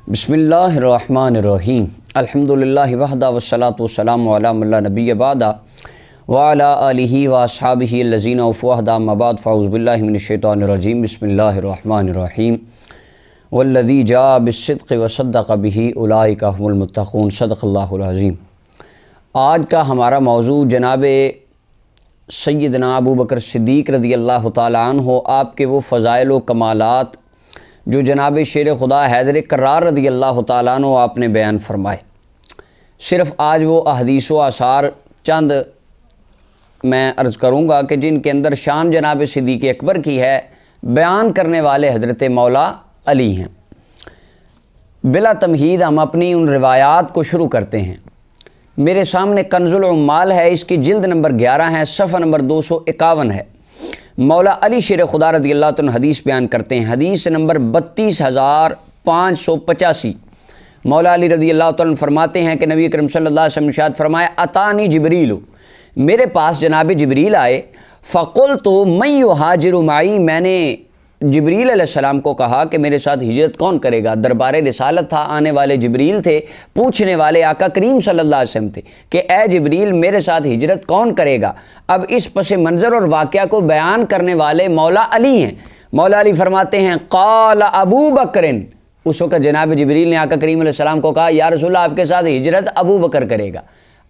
बिस्मिल्लाहिर्रहमानिर्रहीम अल्हम्दुलिल्लाहि वहदा वस्सलातु वस्सलामु अला मन ला नबिय्य बादा व अला आलिहि व अस्हाबिहि अल्लज़ीना वफ़दा अम्मा बाद फ़अऊज़ु बिल्लाहि मिनश शैतानिर रजीम बिस्मिल्लाहिर्रहमानिर्रहीम वल्लज़ी जाअ बिस्सिद्क़ि व सद्दक़ बिही उलाइका हुमुल मुत्तक़ून सदक़ल्लाहुल अज़ीम। आज का हमारा मौजू जनाब सैयदना अबू बकर सिद्दीक़ रज़ियल्लाहु ताला अन्हु आपके वो फ़ज़ाइल व कमालात जो जनाब शेर खुदा हैदर करार रज़ियल्लाहु ताला अन्हु आपने बयान फरमाए। सिर्फ़ आज वो अहदीस व आसार चंद मैं अर्ज़ करूँगा कि जिनके अंदर शान जनाब सिद्दीक़ अकबर की है, बयान करने वाले हज़रत मौला अली हैं। बिला तमहीद हम अपनी उन रिवायात को शुरू करते हैं। मेरे सामने कंजुल उम्माल है, इसकी जिल्द नंबर 11 है, सफ़ा नंबर 251 है। मौला अली शेर खुदा रज़ियल्लाहु अन्हु हदीस बयान करते हैं। हदीस नंबर 32,585। मौला अली रज़ियल्लाहु अन्हु फरमाते हैं कि नबी करम सल्लल्लाहु अलैहि वसल्लम इरशाद फरमाया, अतानी जिब्रील, मेरे पास जनाब जिब्रील आए। फ़क़ुल्तु मन युहाजिरु माई, मैंने जिब्रील अलैहिस्सलाम को कहा कि मेरे साथ हिजरत कौन करेगा। दरबारे रिसालत था, आने वाले जिब्रील थे, पूछने वाले आका करीम सल्लल्लाहु अलैहि वसल्लम थे कि ए जिब्रील मेरे साथ हिजरत कौन करेगा। अब इस पस मंज़र और वाक़या को बयान करने वाले मौला अली हैं। मौला अली फरमाते हैं क़ाल अबू बकरिन, उस वक़्त जनाब जिब्रील ने आका करीम अलैहिस्सलाम को कहा, या रसूलल्लाह आपके साथ हिजरत अबू बकर करेगा।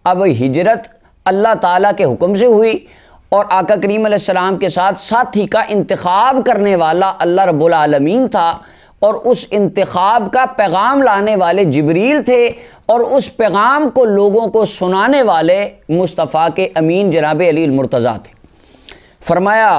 अब हिजरत अल्लाह ताला के हुक्म से हुई और आका करीम अलैहिस्सलाम के साथ साथी का इंतखाब करने वाला अल्लाह रब्बुल आलमीन था और उस इंतखाब का पैगाम लाने वाले जिब्रील थे और उस पैगाम को लोगों को सुनाने वाले मुस्तफ़ा के अमीन जनाब अली मुर्तज़ा थे। फरमाया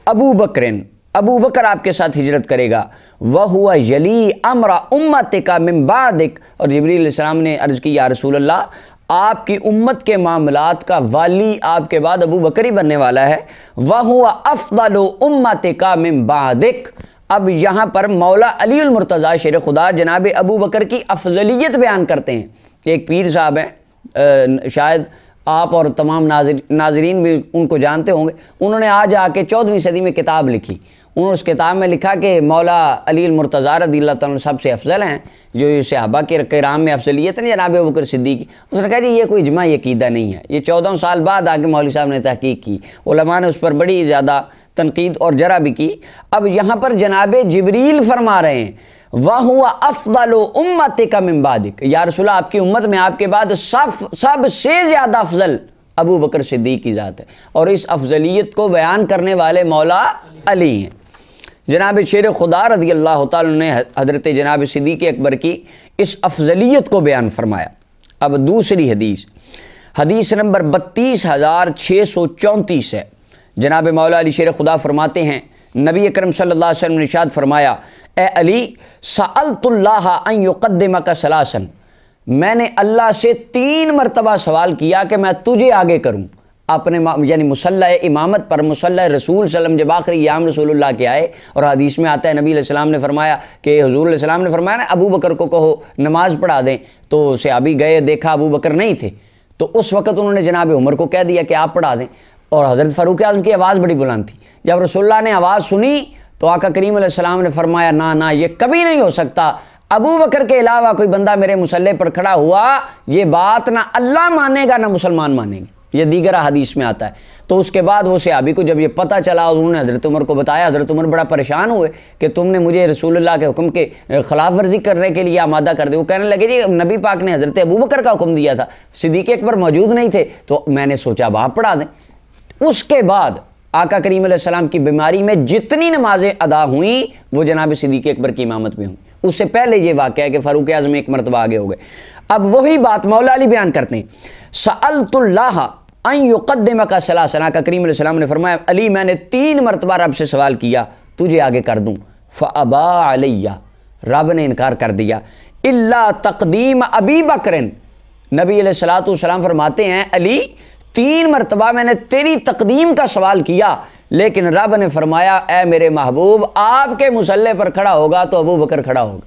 अबू बकरिन, अबू बकर आपके साथ हिजरत करेगा। वह हुआ यली अमरा उम्मतिका मिन बादिक, और जिब्रील अलैहिस्सलाम ने अर्ज़ की, या रसूल अल्लाह आपकी उम्मत के मामलात का वाली आपके बाद अबू बकर ही बनने वाला है। वह हुआ अफ़दलु उम्मतिका मिन बादिक। अब यहाँ पर मौला अली मुर्तज़ा शेर खुदा जनाब अबू बकर की अफजलियत बयान करते हैं। एक पीर साहब हैं, शायद आप और तमाम नाजरीन भी उनको जानते होंगे। उन्होंने आज आके 14वीं सदी में किताब लिखी। उन्होंने उस किताब में लिखा कि मौला अली मुर्तज़ा रज़ियल्लाहु ताला सबसे अफजल हैं, जो सहाबा के किराम में अफजलियत है जनाब अबू बकर सिद्दीक़। उसने कहा जी ये कोई इजमा अक़ीदा नहीं है। ये 14 साल बाद आके मौलवी साहब ने तहकीक की, उलमा ने उस पर बड़ी ज़्यादा तनकीद और जरा भी की। अब यहाँ पर जनाब जिब्रील फरमा रहे हैं वह हुआ अफ़दलु उम्मतिका मिन बादिक, या रसूलल्लाह आपकी उम्मत में आपके बाद सबसे ज़्यादा अफजल अबू बकर सिद्दीक़ की ज़ात है। और इस अफजलियत को बयान करने वाले मौला अली हैं। जनाब शेर खुदा रज़ियल्लाहु ताला ने हज़रत जनाब सिद्दीक़ अकबर की इस अफजलियत को बयान फरमाया। अब दूसरी हदीस, हदीस नंबर 32,634 है। जनाब मौला अली शेर खुदा फरमाते हैं, नबी अकरम सल्लल्लाहु अलैहि वसल्लम ने इरशाद फरमाया, ए अली सअल्तुल्लाह अन युक़द्दिमका सलासन, मैंने अल्लाह से 3 मरतबा सवाल किया कि मैं तुझे आगे करूँ अपने यानी मुसल्ला इमामत पर। मुसल्ला रसूल सल्लम जब आखिरी याम रसूलुल्लाह के आए और हदीस में आता है नबी अलैहिस्सलाम ने फरमाया कि हुज़ूर अलैहिस्सलाम ने फरमाया ना अबू बकर को कहो नमाज़ पढ़ा दें, तो सहाबी गए, देखा अबू बकर नहीं थे, तो उस वक़्त उन्होंने जनाब उमर को कह दिया कि आप पढ़ा दें। और हज़रत फ़ारूक आज़म की आवाज़ बड़ी बुलंद थी। जब रसूलुल्लाह ने आवाज़ सुनी तो आका करीम अलैहिस्सलाम ने फरमाया, ना ना ये कभी नहीं हो सकता, अबू बकर के अलावा कोई बंदा मेरे मुसल्ले पर खड़ा हुआ, ये बात ना अल्लाह मानेगा ना मुसलमान मानेंगे। ये दीगर हदीस में आता है। तो उसके बाद वो सहाबी को जब ये पता चला उन्होंने हज़रत उमर को बताया। हज़रत उमर बड़ा परेशान हुए कि तुमने मुझे रसूलुल्लाह के हुक्म के ख़िलाफ़ वर्जी करने के लिए आमादा कर दे। वो कहने लगे जी नबी पाक ने हज़रत अबू बकर का हुक्म दिया था, सिद्दीक़ अकबर मौजूद नहीं थे, तो मैंने सोचा अब आप पढ़ा दें। उसके बाद आका करीम अलैहिस्सलाम की बीमारी में जितनी नमाजें अदा हुई वो जनाब सिद्दीक़ अकबर की इमामत में हुई। उससे पहले ये वाक़या है कि फ़ारूक आज़म एक मरतबा आगे हो गए। अब वही बात मौला अली बयान करते हैं, सअल्तुल्लाह अन युक़द्दिमका सलासन, का करीम अलैहिस्सलाम ने फरमाया अली मैंने 3 मरतबा रब से सवाल किया तुझे आगे कर दूँ। फ़अबा अलैया, रब ने इनकार कर दिया। इल्ला तक़दीम अबी बकरिन, नबी अलैहिस्सलातु वस्सलाम फरमाते हैं अली 3 मरतबा मैंने तेरी तक़दीम का सवाल किया, लेकिन रब ने फरमाया ए मेरे महबूब आपके मुसल्ले पर खड़ा होगा तो अबू बकर खड़ा होगा।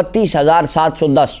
32710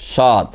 7۔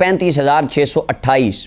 35628،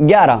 11،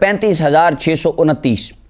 35,629،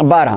12،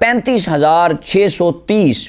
35,630،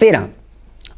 13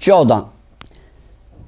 14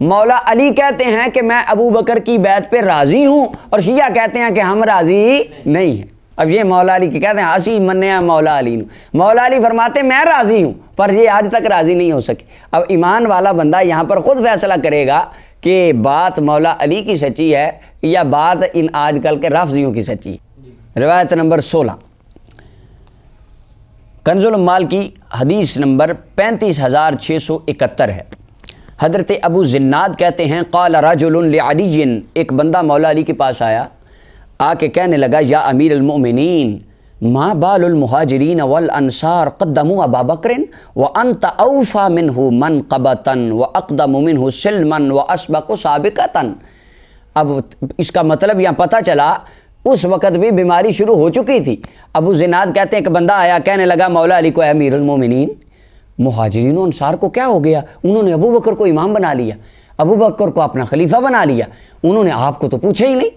मौला अली कहते हैं कि मैं अबू बकर की बैत पे राज़ी हूँ, और शिया कहते हैं कि हम राज़ी नहीं हैं। अब ये मौला अली के कहते हैं हसी मन्ने मौला अली नू, मौला अली फरमाते मैं राज़ी हूँ, पर ये आज तक राज़ी नहीं हो सके। अब ईमान वाला बंदा यहाँ पर ख़ुद फैसला करेगा कि बात मौला अली की सच्ची है या बात इन आजकल के राफ़ज़ियों की सच्ची है। रिवायत नंबर 16 कंजुल माल की हदीस नंबर 35,671 है। हज़रत अबू ज़िन्नाद कहते हैं क़ाल रजुलुन लिअलिय्यिन, एक बंदा मौला अली के पास आया, आके कहने लगा या अमीर अल-मोमिनीन मा बालुल मुहाजिरीन वल अंसार क़द्दमू अबा बकरिन व अंत औफ़ा मिन्हु मनक़बतन व अक़दमु मिन्हु सिल्मन व अस्बक़ु साबिक़तन। अब इसका मतलब यहाँ पता चला उस वक़्त भी बीमारी शुरू हो चुकी थी। अबू ज़िनाद कहते हैं कि बंदा आया कहने लगा मौला अली को अमीर अल-मोमिनीन मुहाजिरीन और अंसार को क्या हो गया, उन्होंने अबू बकर को इमाम बना लिया, अबू बकर को अपना खलीफा बना लिया, उन्होंने आपको तो पूछा ही नहीं,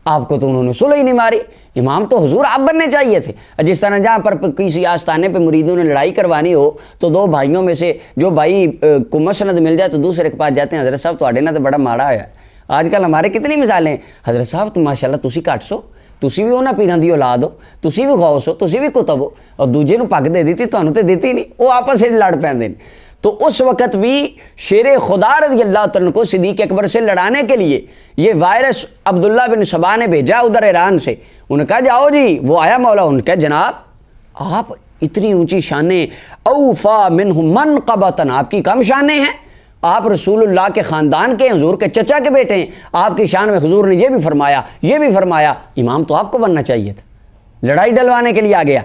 आपको तो उन्होंने सुलह ही नहीं मारी, इमाम तो हुजूर आप बनने चाहिए थे। जिस तरह जहाँ पर किसी आस्थाने पे मुरीदों ने लड़ाई करवानी हो तो दो भाइयों में से जो भाई को मसनद मिल जाए तो दूसरे के पास जाते हैं हज़रत साहब तुहाडे नाल तो बड़ा माड़ा होया। आजकल हमारे कितनी मिसालें, हज़रत साहब तो माशाअल्लाह तुसी घट सो, तुसी भी उन्हां पीरां दी औलाद हो, तुसी भी गौस हो, तुसी भी कुतब हो, और दूजे नूं पग दे दी तुहानूं ते दित्ती नहीं, वो आपस में लड़ पैंदे ने। तो उस वक़्त भी शेर खुदा रज़ी अल्लाह तआला को सिद्दीक़ अकबर से लड़ाने के लिए ये वायरस अब्दुल्ला बिन सबा ने भेजा उधर ईरान से। उन्होंने कहा जाओ जी, वो आया मौला, उन्होंने कहा जनाब आप इतनी ऊंची शानें, औफ़ा मिन्हु मनक़बतन, आपकी कम शानें हैं, आप रसूलुल्लाह के ख़ानदान के हुजूर के चचा के बेटे हैं, आपकी शान में हुजूर ने ये भी फरमाया ये भी फरमाया, इमाम तो आपको बनना चाहिए था। लड़ाई डलवाने के लिए आ गया।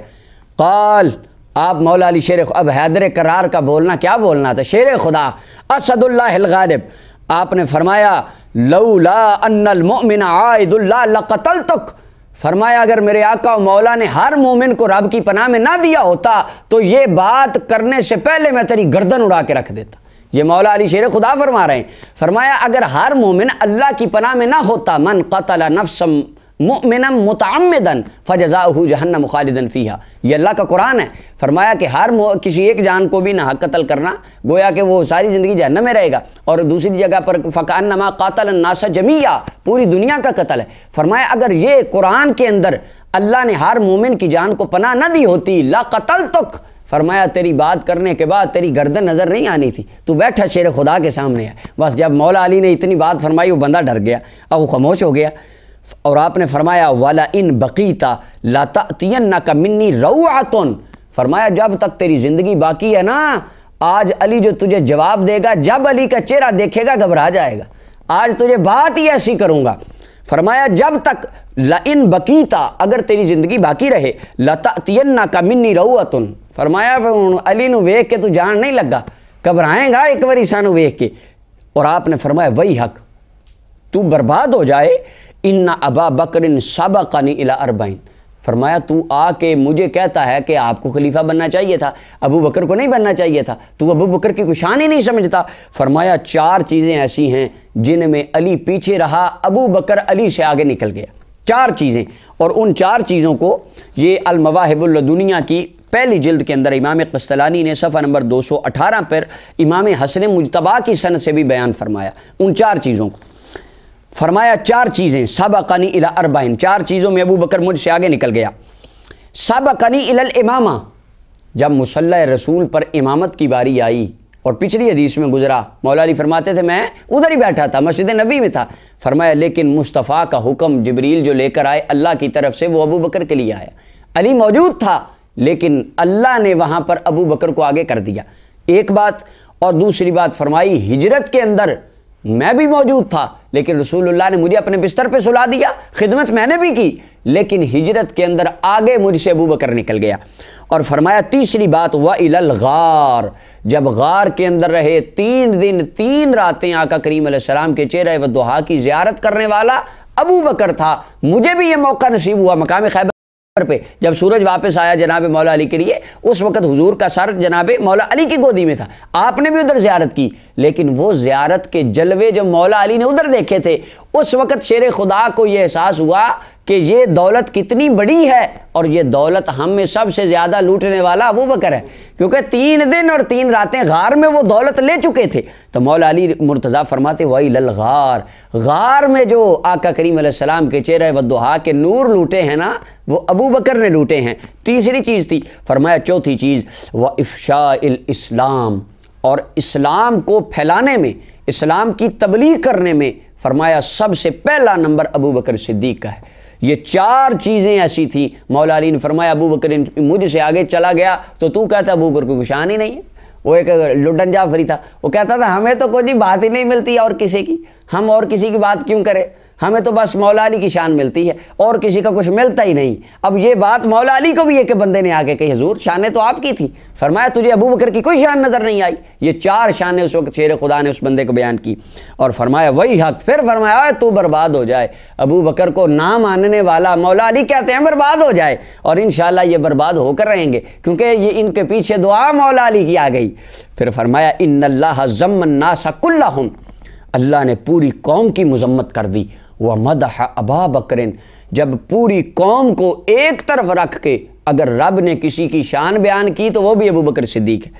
क़ाल, आप मौला अली शेर, अब हैदर करार का बोलना क्या बोलना था, शेर खुदा असदुल्लाहिल गालिब, आपने फरमाया लौला अन्नल मुमिन आइदुल्लाह लक़तलतुक, फरमाया अगर मेरे आका और मौला ने हर मोमिन को रब की पनाह में ना दिया होता तो ये बात करने से पहले मैं तेरी गर्दन उड़ा के रख देता। ये मौला अली शेर खुदा फरमा रहे हैं, फरमाया अगर हर मोमिन अल्लाह की पनाह में ना होता, मन क़तल नफ्सम मुमिनम मुतअम्मिदन फजज़ाउहु जहन्नम खालिदन फ़ीहा, ये अल्लाह का कुरान है। फरमाया कि हर किसी एक जान को भी ना हक कत्ल करना, गोया कि वो सारी ज़िंदगी जहन्नम में रहेगा। और दूसरी जगह पर फ़कअन्नमा क़ातल अन्नास जमीया, पूरी दुनिया का कत्ल है। फरमाया अगर ये कुरान के अंदर अल्लाह ने हर मोमिन की जान को पनाह न दी होती ला क़तलतुक, फरमाया तेरी बात करने के बाद तेरी गर्दन नज़र नहीं आनी थी, तू बैठा शेर खुदा के सामने है। बस जब मौला अली ने इतनी बात फरमाई वो बंदा डर गया, अब वो खामोश हो गया। और आपने फरमाया वाला इन बकीता ला तअतियन्नका मिन्नी रौअतुन, फरमाया जब तक तेरी ज़िंदगी बाकी है ना, आज अली जो तुझे जवाब देगा, जब अली का चेहरा देखेगा घबरा जाएगा, आज तुझे बात ही ऐसी करूँगा। फरमाया जब तक ला इन बकीता, अगर तेरी ज़िंदगी बाकी रहे, ला तअतियन्नका मिन्नी रौअतुन, फरमाया अली नू वेख के तू जान नहीं लगा, घबराएगा एक बारी सानू वेख के। और आपने फरमाया वही हक, तू बर्बाद हो जाए, इन्ना अबा बकरिन सबक़नी इला अरबाइन, फरमाया तू आके मुझे कहता है कि आपको खलीफा बनना चाहिए था, अबू बकर को नहीं बनना चाहिए था, तू अबू बकर की कोई शान ही नहीं समझता। फरमाया चार चीज़ें ऐसी हैं जिनमें अली पीछे रहा, अबू बकर अली से आगे निकल गया, चार चीज़ें। और उन चार चीज़ों को ये अल-मवाहिबुल दुनिया की पहली जिल्द के अंदर इमाम क़स्तिलानी ने सफ़ा नंबर 218 पर इमाम हसन मुज्तबा की सनद से भी बयान फरमाया। उन चार चीज़ों को फरमाया चार चीज़ें, सबक़नी इला अरबाइन, चार चीज़ों में अबू बकर मुझसे आगे निकल गया। सबक़नी इलल इमामा, जब मुसल्ला रसूल पर इमामत की बारी आई, और पिछली हदीस में गुजरा मौला अली फरमाते थे मैं उधर ही बैठा था, मस्जिद नबी में था। फरमाया लेकिन मुस्तफ़ा का हुक्म जिब्रील जो लेकर आए अल्लाह की तरफ से, वो अबू बकर के लिए आया। अली मौजूद था लेकिन अल्लाह ने वहाँ पर अबू बकर को आगे कर दिया, एक बात। और दूसरी बात फरमाई हिजरत के अंदर मैं भी मौजूद था लेकिन रसूलुल्लाह ने मुझे अपने बिस्तर पे सुला दिया, खिदमत मैंने भी की, लेकिन हिजरत के अंदर आगे मुझसे अबू बकर निकल गया। और फरमाया तीसरी बात व इलल गार, जब गार के अंदर रहे 3 दिन 3 रातें आका करीम अलैहिस्सलाम के चेहरे व दुहा की ज़ियारत करने वाला अबू बकर था। मुझे भी ये मौका नसीब हुआ मकाम खैबर पे, जब सूरज वापस आया जनाब मौला अली के लिए, उस वक़्त हुजूर का सर जनाब मौला अली की गोदी में था, आपने भी उधर ज़ियारत की, लेकिन वो ज़ियारत के जलवे जब मौला अली ने उधर देखे थे, उस वक़्त शेर खुदा को ये एहसास हुआ कि ये दौलत कितनी बड़ी है और ये दौलत हम में सबसे ज़्यादा लूटने वाला अबू बकर है, क्योंकि 3 दिन और 3 रातें गार में वो दौलत ले चुके थे। तो मौला अली मुर्तज़ा फरमाते वही लल गार, गार में जो आका करीम अलैहिस्सलाम के चेहरे वद्दुहा के नूर लूटे हैं ना, वो अबू बकर ने लूटे हैं। तीसरी चीज़ थी, फरमाया चौथी चीज़ व इफ़शाइल इस्लाम, और इस्लाम को फैलाने में, इस्लाम की तबलीग करने में फरमाया सबसे पहला नंबर अबू बकर सिद्दीक़ का है। ये 4 चीज़ें ऐसी थी। मौला अली ने फरमाया अबू बकर मुझसे आगे चला गया तो तू कहता अबू बकर को शान ही नहीं है। वो एक लुटन जाफरी था, वो कहता था हमें तो कोई बात ही नहीं मिलती और किसी की, हम और किसी की बात क्यों करें, हमें तो बस मौला अली की शान मिलती है और किसी का कुछ मिलता ही नहीं। अब ये बात मौला अली को भी एक बंदे ने आके कही, हुजूर शानें तो आपकी थी। फरमाया तुझे अबू बकर की कोई शान नज़र नहीं आई। ये 4 शानें उस वक्त शेर खुदा ने उस बंदे को बयान की और फरमाया वही हक। फिर फरमाया तू बर्बाद हो जाए, अबू बकर को ना मानने वाला मौला अली कहते हैं बर्बाद हो जाए, और इंशाअल्लाह ये बर्बाद होकर रहेंगे, क्योंकि ये इनके पीछे दुआ मौला अली की आ गई। फिर फरमाया इन्नल्लाह ज़म्मन नासा कुल्लहुम, अल्लाह ने पूरी कौम की मजम्मत कर दी। वह मदह अबा बकरिन, जब पूरी कौम को एक तरफ रख के अगर रब ने किसी की शान बयान की तो वो भी अबू बकर सिद्दीक़ है।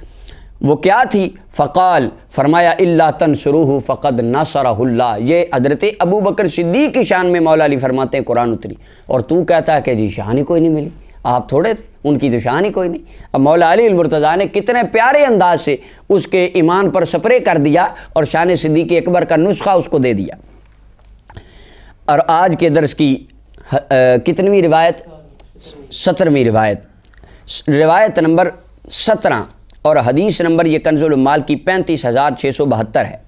वो क्या थी? फ़क़ाल, फरमाया इल्ला तंसुरूहु फ़क़द नसरहुल्लाह। ये हज़रत अबू बकर सिद्दीक़ की शान में मौला अली फरमाते हैं कुरान उतरी, और तू कहता है कि जी शान ही कोई नहीं मिली, आप थोड़े थे, उनकी तो शान ही कोई नहीं। अब मौला अली मुर्तज़ा ने कितने प्यारे अंदाज से उसके ईमान पर स्प्रे कर दिया और शान-ए-सिद्दीक़े अकबर का नुस्खा उसको दे दिया। और आज के दर्स की कितनवीं रिवायत? 17वीं रिवायत, रिवायत नंबर 17 और हदीस नंबर ये कंजुल माल की 35,672 है।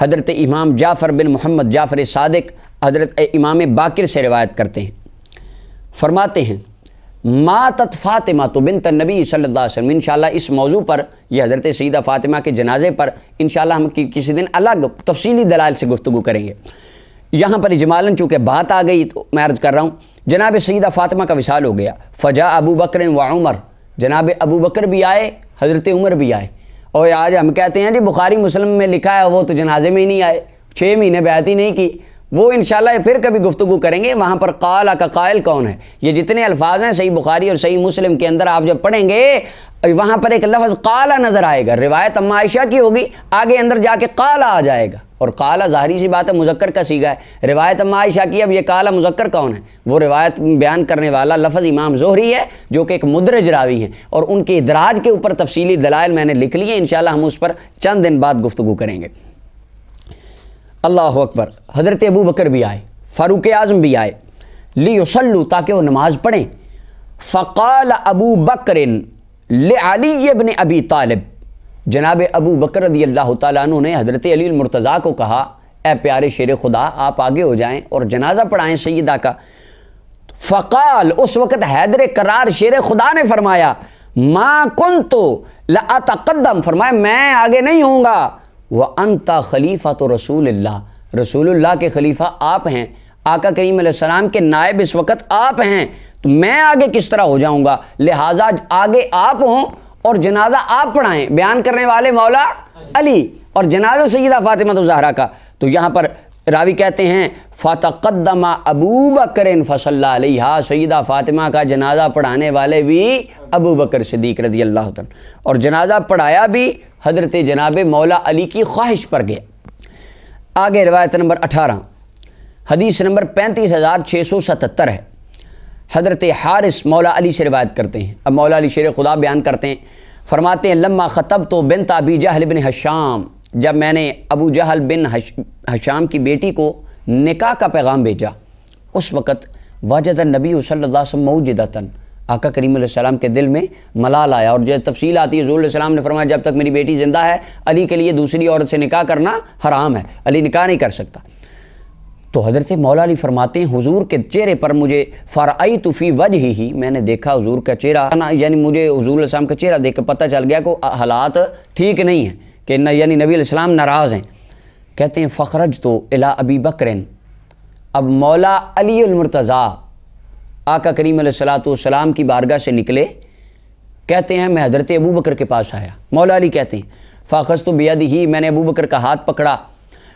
हज़रत इमाम जाफ़र बिन मोहम्मद जाफ़र सादिक हज़रत इमाम बाकिर से रिवायत करते हैं, फरमाते हैं मातत फ़ातिमा तो बिन्त नबी सल्लल्लाहु अलैहि वसल्लम। इंशाअल्लाह इस मौजू पर, यह हज़रत सईदा फ़ातिमा के जनाजे पर इंशाअल्लाह हम किसी दिन अलग तफसीली दलाइल से गुफ्तगू करेंगे। यहाँ पर इजमालन चूँकि बात आ गई तो मैं अर्ज़ कर रहा हूँ, जनाब सईदा फ़ातिमा का विसाल हो गया। फ़जा अबू बकर व उमर, जनाब अबू बकर भी आए, हज़रत उमर भी आए। और आज हम कहते हैं जी बुखारी मुस्लिम में लिखा है वो तो जनाजे में ही नहीं आए, 6 महीने बैत ही नहीं की। वो इंशाअल्लाह फिर कभी गुफ्तगू करेंगे। वहाँ पर काला का कायल कौन है, ये जितने अल्फाज हैं सही बुखारी और सही मुस्लिम के अंदर आप जब पढ़ेंगे वहाँ पर एक लफ्ज़ काला नज़र आएगा। रिवायत अम्मा आयशा की होगी, आगे अंदर जाके काला आ जाएगा, और काला ज़ाहिरी सी बात है मुज़क्कर का सीगा है। रिवायत अम्मा आयशा की, अब ये काला मुज़क्कर कौन है? वो रिवायत बयान करने वाला लफ्ज़ इमाम ज़ोहरी है, जो कि एक मुदरज रावी हैं, और उनके इदराज के ऊपर तफसीली दलाइल मैंने लिख लिए। इंशाअल्लाह हम उस पर चंद दिन बाद गुफ्तगू करेंगे। अल्लाह अकबर। हज़रत अबू बकर भी आए, फ़ारूक आज़म भी आए, लियुसल्लू, ताकि वो नमाज़ पढ़ें। फ़क़ाल अबू बकरिन लिअली इब्न अबी तालिब, जनाब अबू बकर रज़ी अल्लाह तआला अन्हु ने हज़रत अली मुर्तज़ा को कहा, ए प्यारे शेर खुदा आप आगे हो जाएं और जनाजा पढ़ाएं सैयदा का। फ़क़ाल, उस वक़्त हैदर करार शेर खुदा ने फरमाया मा कुन्तु लअतक़द्दम, फरमाया मैं आगे नहीं होऊंगा। व अंता खलीफा तो रसूलुल्लाह, रसूलुल्लाह के खलीफा आप हैं, आका करीम अलैहिस्सलाम के नायब इस वक़्त आप हैं, तो मैं आगे किस तरह हो जाऊंगा? लिहाजा आगे आप हों और जनाजा आप पढ़ाएं। बयान करने वाले मौला अली और जनाजा सैयदा फ़ातिमा तो ज़हरा का। तो यहाँ पर रावी कहते हैं फ़तक़द्दमा अबू बकर फ़सल्ला अलैहा, सैयदा फ़ातिमा का जनाजा पढ़ाने वाले भी अबू बकर सिद्दीक़ रज़ी अल्लाह तआला, और जनाजा पढ़ाया भी हज़रत जनाब मौला अली की ख्वाहिश पर गया। आगे रिवायत नंबर 18, हदीस नंबर 35,677 है। हज़रत हारिस मौला अली से रिवायत करते हैं। अब मौला अली शेर खुदा बयान करते हैं, फरमाते हैं लम्मा ख़तब तो बिन्त अबी जहल बिन हशाम, जब मैंने अबू जहल बिन हशाम की बेटी को निकाह का पैगाम भेजा, उस वक़्त वजद नबी सल्लल्लाहु अलैहि वसल्लम मौजिदतन, आका करीम अलैहिस्सलाम के दिल में मलाल आया। और जब तफसील आती है, हुज़ूर अलैहिस्सलाम ने फरमाया जब तक मेरी बेटी ज़िंदा है अली के लिए दूसरी औरत से निकाह करना हराम है, अली निकाह नहीं कर सकता। तो हज़रत मौला अली फरमाते हैं हुज़ूर के चेहरे पर मुझे फ़रअयतु फ़ी वजहिही, मैंने देखा हुज़ूर का चेहरा, यानी मुझे हुज़ूर अलैहिस्सलाम का चेहरा देख कर पता चल गया कि हालात ठीक नहीं हैं, कि यानी नबी अलैहिस्सलाम नाराज़ हैं। कहते हैं फ़खरज तो इला अबी बकरिन, अब मौला अली मुर्तज़ा आका करीम अलैहिस्सलाम की बारगाह से निकले। कहते हैं मैं हज़रत अबू बकर के पास आया। मौला अली कहते हैं फ़ाख़ज़्तु बियदिही, मैंने अबू बकर का हाथ पकड़ा।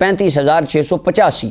35,685۔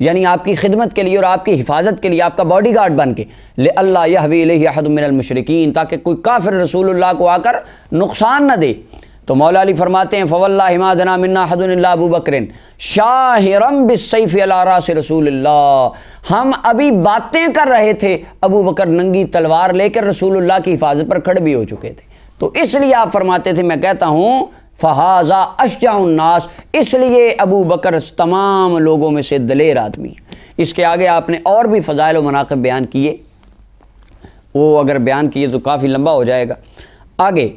यानी आपकी खिदमत के लिए और आपकी हिफाजत के लिए, आपका बॉडी गार्ड बन के, ले अल्लाह यहवी इलैहि अहद मिनल मुशरिकीन, ताकि कोई काफिर रसूलुल्लाह को आकर नुकसान न दे। तो मौला अली फरमाते हैं फवल्लाहि मा दना मिन्ना अहदुन इल्ला अबू बकरिन शाहिरम बिस्सैफ अला रास रसूलुल्लाह, हम अभी बातें कर रहे थे, अबू बकर नंगी तलवार लेकर रसूलुल्लाह की हिफाजत पर खड़े भी हो चुके थे। तो इसलिए आप फरमाते थे, मैं कहता हूँ फ़हाज़ा अशजाउन नास, इसलिए अबू बकर तमाम लोगों में से दलेर आदमी। इसके आगे आपने और भी फ़ज़ाइल व मनाक़िब बयान किए, वो अगर बयान किए तो काफ़ी लंबा हो जाएगा। आगे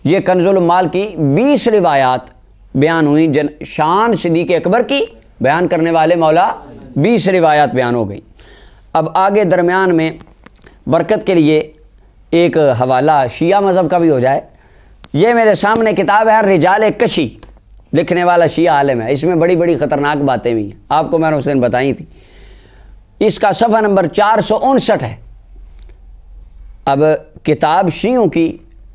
ये कंज़ुल माल की 20 रिवायात बयान हुई, शान सिद्दीक़ अकबर की बयान करने वाले मौला 20 रिवायात बयान हो गई। अब आगे दरमियान में बरकत के लिए एक हवाला शिया मज़हब का भी हो जाए। ये मेरे सामने किताब है रिजाल कशी, लिखने वाला शिया आलिम है, इसमें बड़ी बड़ी ख़तरनाक बातें भी हैं, आपको मैंने उस दिन बताई थी। इसका सफ़ा नंबर 459 है। अब किताब शियों की,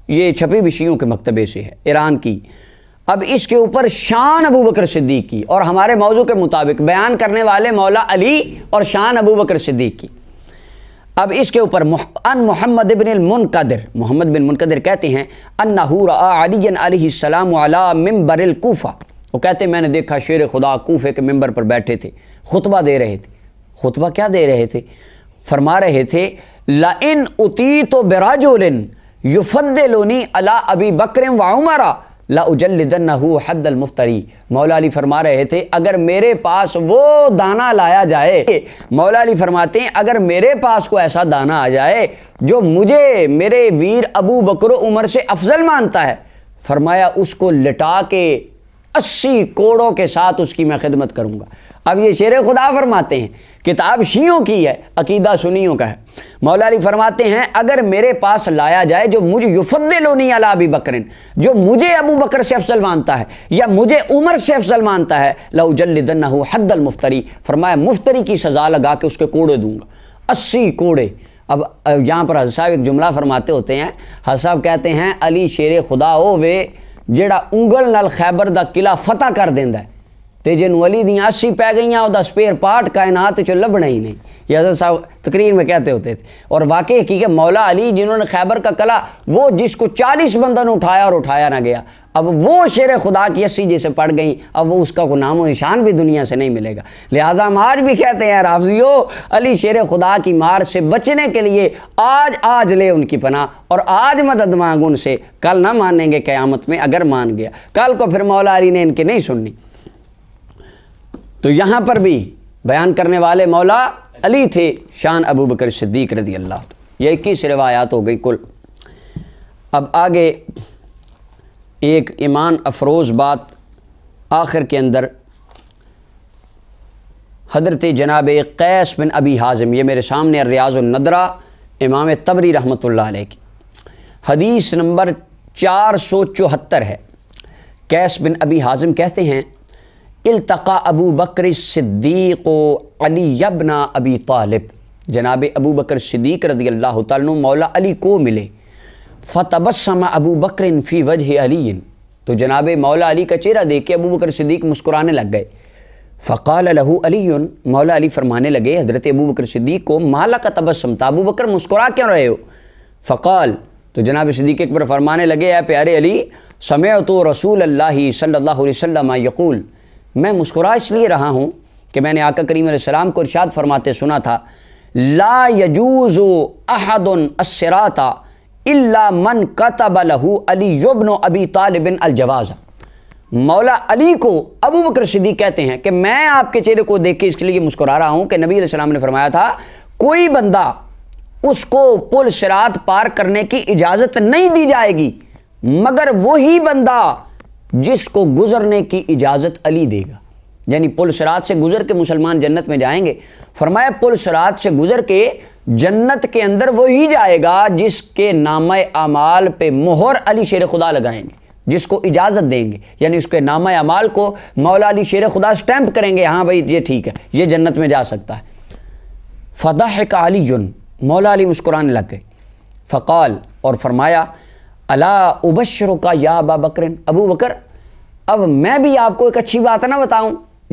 ये छपी भी शियों के मकतबे से है, ईरान की। अब इसके ऊपर शान अबू बकर सिद्दीक़ की और हमारे मौजू के मुताबिक बयान करने वाले मौला अली और शान अबू बकर सिद्दीक़ की। अब इसके ऊपर अन मोहम्मद बिन मुनकदिर, मोहम्मद बिन मुनकदिर कहते हैं अन्नहू रआ अलीयन अलैहिस्सलाम अला मिंबरिल कूफा, वो कहते हैं मैंने देखा शेर खुदा कूफे के मिंबर पर बैठे थे, खुतबा दे रहे थे। खुतबा क्या दे रहे थे? फरमा रहे थे लाइन उतीतो बिरजुलिन युफद्दिलुनी अला अबी बकर व उमरा ला उजल्लिदन्नहु हद्दल मुफ्तरी। मौला अली फरमा रहे थे अगर मेरे पास वो दाना लाया जाए, मौला अली फरमाते हैं अगर मेरे पास को ऐसा दाना आ जाए जो मुझे मेरे वीर अबू बकर उमर से अफजल मानता है, फरमाया उसको लिटा के 80 कोड़ों के साथ उसकी मैं खिदमत करूँगा। अब ये शेर खुदा फरमाते हैं, किताब शियों की है, अकीदा सुन्नियों का है। मौला अली फरमाते हैं अगर मेरे पास लाया जाए जो मुझे युफद्दिलुनी अला अबी बकरिन, जो मुझे अबू बकर से अफजल मानता है या मुझे उमर से अफजल मानता है, ला उजल्लिदन्नहु हद्दल मुफ्तरी, फरमाया मुफ्तरी की सज़ा लगा के उसके कोड़े दूंगा, 80 कोड़े। अब यहाँ पर हज़रत साहब एक जुमला फरमाते होते हैं, हज़रत साहब कहते हैं अली शेर खुदा हो वे जेड़ा उंगल नाल खैबर दा किला फतह कर देंदा है ते जिन्हों अली दी 80 पै गई वह स्पेयर पार्ट कायनात चो लभना ही नहीं। ये हज़रत साहब तकरीर में कहते होते थे। और वाकई हकीकत मौला अली जिन्होंने खैबर का किला, वो जिसको 40 बंदों ने उठाया और उठाया ना गया, अब वो शेर खुदा की 80 जैसे पड़ गई, अब वो उसका कोई नामो निशान भी दुनिया से नहीं मिलेगा। लिहाजा हम आज भी कहते हैं राफ़िज़ियो अली शेर खुदा की मार से बचने के लिए आज ले उनकी पनाह और आज मदद मांग उनसे, कल ना मानेंगे क़यामत में, अगर मान गया कल को फिर मौला अली ने इनकी नहीं सुननी। तो यहाँ पर भी बयान करने वाले मौला अली थे, शान अबू बकर सिद्दीक़ रज़ी अल्लाह। ये 21 रिवायात हो गई कुल। अब आगे एक ईमान अफरोज़ बात आखिर के अंदर हज़रत जनाब कैस बिन अबी हाज़िम, ये मेरे सामने रियाज़ुन-नदरा इमाम तबरी रहमतुल्लाह अलैह की हदीस नंबर 474 है। कैस बिन अबी हाज़िम कहते हैं इल्तक़ा अबू बकर सिद्दीक़ अली इब्न अबी तालिब, जनाब अबू बकर सिद्दीक़ रज़ी अल्लाह तआला अन्हु मौला अली को मिले। फ़तबस्सम अबू बकर फ़ी वजह अली, तो जनाब मौला अली का चेहरा देख के अबू बकर सिद्दीक़ मुस्कुराने लग गए। फ़क़ाल लहू अलीयुन, मौला अली फरमाने लगे हज़रत अबू बकर सिद्दीक़ को माला का तबस्सम, अबू बकर मुस्कुरा क्यों रहे हो? फ़क़ाल, तो जनाब सिद्दीक़ अकबर फरमाने लगे ऐ प्यारे अली समिअतु रसूलल्लाहि सल्लल्लाहु अलैहि वसल्लम यक़ूल, मैं मुस्कुरा इसलिए रहा हूँ कि मैंने आका करीम अलैहिस्सलाम को इरशाद फरमाते सुना था ला यजूज़ु अहदुन अस्सिराता इल्ला मन कतब लहू अली इब्न अबी तालिब अल जवाज़। मौला अली को अबू बकर सिद्दीक़ कहते हैं कि मैं आपके चेहरे को देख के इसके लिए मुस्कुरा रहा हूँ कि नबी अलैहिस्सलाम ने फरमाया था कोई बंदा उसको पुल सिरात पार करने की इजाज़त नहीं दी जाएगी मगर वही बंदा जिसको गुजरने की इजाज़त अली देगा। यानी पुल सिरात से गुजर के मुसलमान जन्नत में जाएंगे। फरमाया पुल सिरात से गुजर के जन्नत के अंदर वही जाएगा जिसके नामे अमाल पे मोहर अली शेर खुदा लगाएंगे, जिसको इजाज़त देंगे, यानी उसके नामे अमाल को मौला अली शेर खुदा स्टैंप करेंगे, हाँ भाई ये ठीक है, ये जन्नत में जा सकता है। फ़दहक अलीयुन, मौला अली मुस्कुराने लग गए। फ़क़ाल, और फरमाया अला उबश्शिरुका या अबा बकरिन, अबू बकर अब मैं भी आपको एक अच्छी बात ना बताऊं,